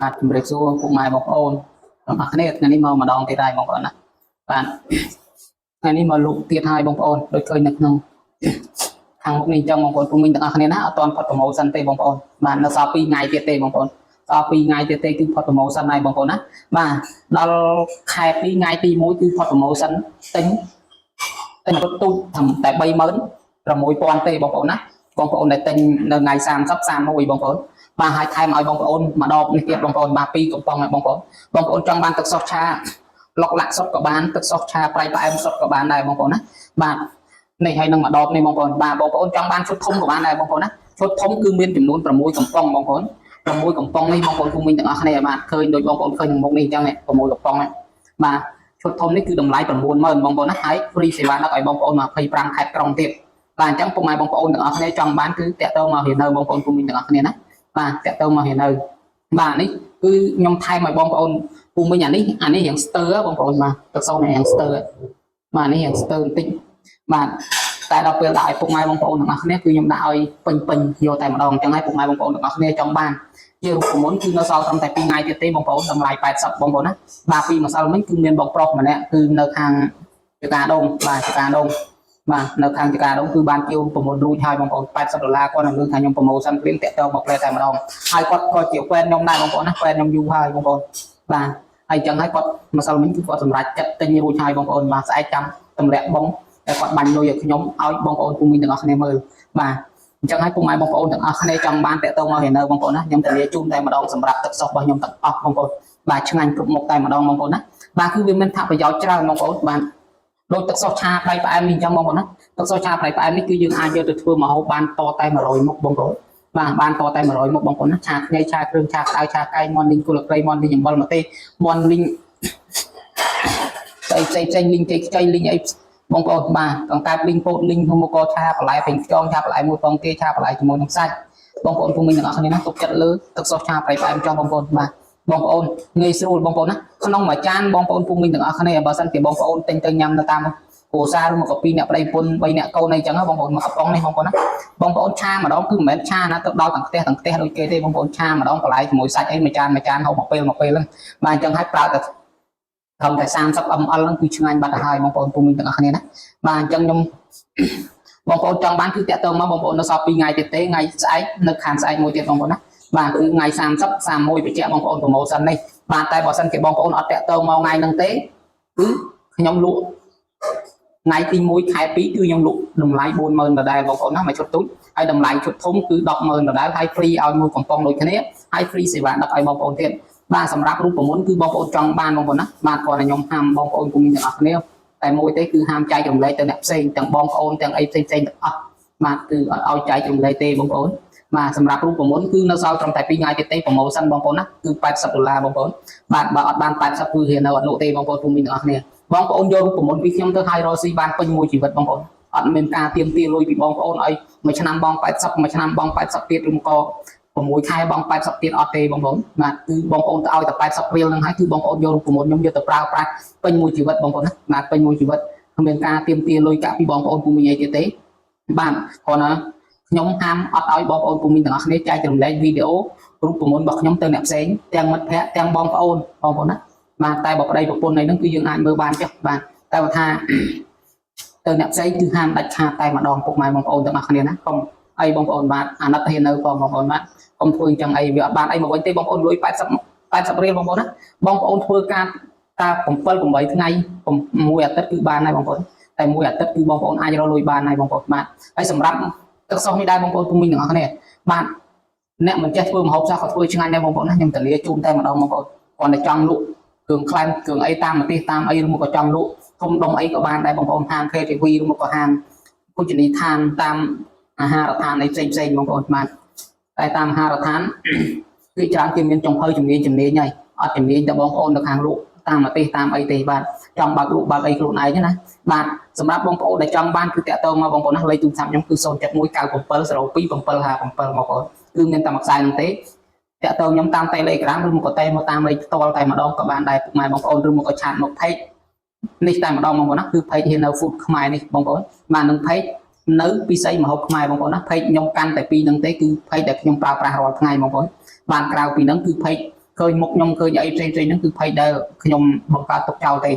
ជំរាបសួរពុកម៉ែបងប្អូនទាំងអស់គ្នាថ្ងៃនេះមកម្ដងទៀតហើយបងប្អូនណាបាទថ្ងៃនេះមកលក់ទៀតហើយបងប្អូនដូចឃើញនៅក្នុងខាងមុខនេះអញ្ចឹងបងប្អូនពុំមានទាំងអស់គ្នាណាអត់ទាន់ផុតប្រម៉ូសិនទេបងប្អូនបាទនៅសល់2ថ្ងៃទៀតទេបងប្អូនសល់2ថ្ងៃទៀតទេគឺផុតប្រម៉ូសិនហើយបងប្អូនណាបាទដល់ខែ2ថ្ងៃទី1គឺផុតប្រម៉ូសិនទិញរត់ទូចតែ36000ទេបងប្អូនណាបងប្អូនដែលទិញនៅថ្ងៃ30 31បងប្អូនបាទហើយថែមឲ្យបងប្អូនម្ដងនេះទៀតបងប្អូនបាទ2កំប៉ុងហើយបងប្អូនចង់បានទឹកសុសឆាលុកលាក់សុតក៏បានទឹកសុសឆាប្រៃផ្អែមសុតក៏បានដែរបងប្អូនណាបាទនេះហើយនឹងម្ដងនេះបងប្អូនបាទបងប្អូនចង់បានឈុតធំក៏បានដែរបងប្អូនណាឈុតធំគឺមានចំនួន6កំប៉ុងបងប្អូន6កំប៉ុងនេះបងប្អូនគុំវិញទាំងអស់គ្នាបាទឃើញដូចបងប្អូនឃើញមុខនេះអញ្ចឹង6កំប៉ុងបាទឈុតធំនេះគឺតម្លៃ90000បងប្អូនណាហើយ free សេវាដឹកឲ្យបងប្អូន25ខេត្តក្រុងទៀតបាទអញ្ចឹងពុកម៉ែបងប្អូនទាំងអស់គ្នាចង់បានគឺតាក់ទងមករៀននៅបងប្អូនគុំវិញទាំងអស់គ្នាណាបាទតាក់ទងមករៀននៅបាទនេះគឺខ្ញុំថែមឲ្យបងប្អូនពូមិញអានេះរៀងស្ទើបងប្អូនបាទទឹកសូនរៀងស្ទើបាទនេះរៀងស្ទើបន្តិចបាទតែដល់ពេលដាក់ឲ្យពុកម៉ែបងប្អូនទាំងអស់គ្នាគឺខ្ញុំដាក់ឲ្យពេញយកតែម្ដងអញ្ចឹងឲ្យពុកម៉ែបងប្អូនទាំងអស់គ្នាចង់បានជារូបមន្តគឺនៅសល់ត្រឹមតែ2ថ្ងៃទៀតទេបងប្អូនតម្លៃ80បងប្អូនណាបាទពីម្សិលមិញគឺមានបងប្រុសម្នាក់គឺនៅខាងចកាដងបាទចកាដងបាទនៅខាងចកាដងគឺបានជារូបមន្តរួចហើយបងប្អូន$80គាត់នឹងលើថាខ្ញុំប្រម៉ូសិនព្រៀងតាក់ទងមកផ្លែតែម្ដងហើយគាត់ក៏ជាហ្វេនខ្ញុំដែរបងប្អូនណាហ្វេនខ្ញុំយូរហើយបងប្អូនបាទហើយអញ្ចឹងហើយគាត់ម្សិលមិញគឺគាត់សម្រេចចិត្តទិញរួចហើយបងប្អូនបាទស្អែកចាំទម្លាក់បងតែគាត់បាញ់លុយឲ្យខ្ញុំឲ្យបងប្អូនពុំមីទាំងអស់គ្នាមើលបាទអញ្ចឹងហើយពុកម៉ែបងប្អូនទាំងអស់គ្នាចង់បានតាក់ទងមកនៅបងប្អូនណាខ្ញុំធានាជូនតែម្ដងសម្រាប់ទឹកសុសរបស់ខ្ញុំទាំងអស់បងប្អូនបាទឆ្ងាញ់គ្រប់មុខតែម្ដងបងប្អូនណាបាទគឺវាមានថាប្រយោជន៍ច្រើនបងប្អូនបាទដូចទឹកសុសឆាប្រៃផ្អែមនេះអញ្ចឹងបងប្អូនណាទឹកសុសឆាប្រៃផ្អែមនេះគឺយើងអាចយកទៅធ្វើម្ហូបបានតតែ100មុខបងប្អូនបាទបានតតែ100មុខបងប្អូនណាឆាខ្ញីឆាគ្រឿងឆាក្តៅឆាកែងមាន់លីងគល់ក្រីមាន់លីងអំបិលម្ទេសមាន់លីងផ្សេងលីងចេកខ្ចីលីងអីបងប្អូនបាទកង្កែបលីងពោតលីងហូមកឆាបន្លែពេញខ្យងឆាបន្លែមួយពងទាឆាបន្លែជាមួយនឹងសាច់បងប្អូនពុំមីទាំងអស់គ្នាណាទុកចិត្តលើទឹកសុសឆាប្រៃផ្អែមចង់បងប្អូនបាទបងប្អូនងាយស្រួលបងប្អូនណាក្នុងមួយចានបងប្អូនពុំមីទាំងអស់គ្នាបើសិនជាបងប្អូនទិញទៅញ៉ាំនៅតាមគ្រួសារឬមក2អ្នកប្តីប្រពន្ធ3អ្នកកូនអីចឹងបងប្អូនមកកំប៉ុងនេះបងប្អូនណាបងប្អូនឆាម្ដងគឺមិនមែនឆាណាទៅដល់ទាំងផ្ទះដូចគេទេបងប្អូនឆាម្ដងបន្លែជាមួយសាច់អីមួយចានហូបមកពេលហ្នឹងបាទអញ្ចឹងហើយប្រើតែធំតែ30 ml ហ្នឹងគឺឆ្ងាញ់បាត់ទៅហើយបងប្អូនពុំមីទាំងអស់គ្នាណាបាទអញ្ចឹងខ្ញុំបងប្អូនចង់បានគឺតាក់ទងមកបងប្អូននៅសល់2ថ្ងៃទៀតទេថ្ងៃស្អែកនៅខាងស្អែកមួយទៀតបងប្អូនណាបាទគឺថ្ងៃ30 31បញ្ជាក់បងប្អូនប្រម៉ូសិននេះបាទតែបើសិនជាបងប្អូនអត់តាក់ទងមកថ្ងៃហ្នឹងទេគឺខ្ញុំលក់ថ្ងៃទី1ខែ2គឺខ្ញុំលក់តម្លៃ40000ដដែលបងប្អូនណាមួយឈុតទូចហើយតម្លៃឈុតធំគឺ100,000ដដែលហើយ free ឲ្យមួយកំប៉ុងដូចគ្នាហើយ free សេវាដឹកឲ្យបងប្អូនទៀតបាទសម្រាប់រូបមន្តគឺបងប្អូនចង់បានបងប្អូនណាបាទគាត់ឲ្យខ្ញុំហាមបងប្អូនគុំទាំងអស់គ្នាតែមួយទេគឺហាមចែករំលែកទៅអ្នកផ្សេងទាំងបងប្អូនទាំងអីផ្សេងទាំងអស់បាទគឺអត់ឲ្យចែករំលែកទេបងប្អូនបាទសម្រាប់រូបមន្តគឺនៅសល់ត្រឹមតែ2ថ្ងៃទៀតទេប្រម៉ូសិនបងប្អូនណាគឺ$80បងប្អូនបាទបើអត់បាន80គឺរៀននៅអត់លក់ទេបងប្អូនគុំទាំងអស់គ្នាបងប្អូនយករូបមន្តពីខ្ញុំទៅឲ្យរកស៊ីបានពេញមួយជីវិតបងប្អូនអត់មានការទៀមទាលុយពីបងប្អូនឲ្យមួយឆ្នាំបង80មួយឆ្នាំបង80ទៀតឬក៏6ខែបង80ទៀតអត់ទេបងប្អូនបាទគឺបងប្អូនទៅឲ្យតែ80រៀលហ្នឹងហើយគឺបងប្អូនយករូបមន្តខ្ញុំយកទៅប្រើប្រាស់ពេញមួយជីវិតបងប្អូនណាបាទពេញមួយជីវិតគ្មានការទៀមទាលុយកាក់ពីបងប្អូនពុំមានអីទៀតទេបាទគ្រាន់តែខ្ញុំហាមអត់ឲ្យបងប្អូនពុំមានទាំងអស់គ្នាចែករំលែកវីដេអូរូបមន្តរបស់ខ្ញុំទៅអ្នកផ្សេងទាំងមិត្តភ័ក្តិទាំងបងប្អូនណាបាទតែបើប្តីប្រពន្ធអីហ្នឹងគឺយើងអាចមើលបានចុះបាទតែបើថាទៅអ្នកផ្សេងគឺហាមដាច់ខាតតែម្ដងពុកម៉ែបងប្អូនទាំងអស់គ្នាណាកុំអីបងប្អូនបាទអាណិតហ៊ាននៅផងបងប្អូនបាទកុំធ្វើអញ្ចឹងអីវាអត់បានអីមកវិញទេបងប្អូនលុយ80រៀលបងប្អូនណាបងប្អូនធ្វើការ7 8ថ្ងៃ1អាទិត្យគឺបានហើយបងប្អូនតែ1អាទិត្យគឺបងប្អូនអាចរកលុយបានហើយបងប្អូនបាទហើយសម្រាប់ទឹកសុសនេះដែរបងប្អូនពុំមីទាំងអស់គ្នាបាទអ្នកមិនចេះធ្វើម្ហូបសោះក៏ធ្វើឆ្ងាញ់ដែរបងប្អូនណាខ្ញុំធានាជូនតែម្ដងបងប្អូនគាត់តែចង់លក់គ្រឿងក្លែមគ្រឿងអីតាមប្រទេសតាមអីឬមកក៏ចង់លក់ធំដុំអីក៏បានដែរបងប្អូនហាង KTV ឬមកក៏ហាងភោជនីយដ្ឋានតាមអាហារដ្ឋានអីផ្សេងបងប្អូនបាទតែតាមអាហារដ្ឋានគឺច្រើនគេមានចំហជំនាញហើយអត់ជំនាញតែបងប្អូននៅខាងលក់តាមប្រទេសតាមអីទេបាទចង់បើកលក់បើកអីខ្លួនឯងណាបាទសម្រាប់បងប្អូនដែលចង់បានគឺតាក់ទងមកបងប្អូនណាលេខទូរស័ព្ទខ្ញុំគឺ07197027757បងប្អូនគឺមានតែមួយខ្សែហ្នឹងទេតាក់ទងខ្ញុំតាម Telegram ឬមកក៏តែមកតាមលេខផ្ទាល់តែម្ដងក៏បានដែរពុកម៉ែបងប្អូនឬមកក៏ឆាតមក page នេះតែម្ដងបងប្អូនណាគឺ page ហ៊ាននៅ food ខ្មែរនេះបងប្អូនបាទនឹង page នៅពិសីម្ហូបខ្មែរបងប្អូនណា page ខ្ញុំកាន់តែ2ហ្នឹងទេគឺ page ដែលខ្ញុំប្រើប្រាស់រាល់ថ្ងៃបងប្អូនបានក្រៅពីហ្នឹងគឺ page ឃើញមុខខ្ញុំឃើញអីផ្សេងៗហ្នឹងគឺភ័យដែលខ្ញុំបង្កើតទុកចោលតែ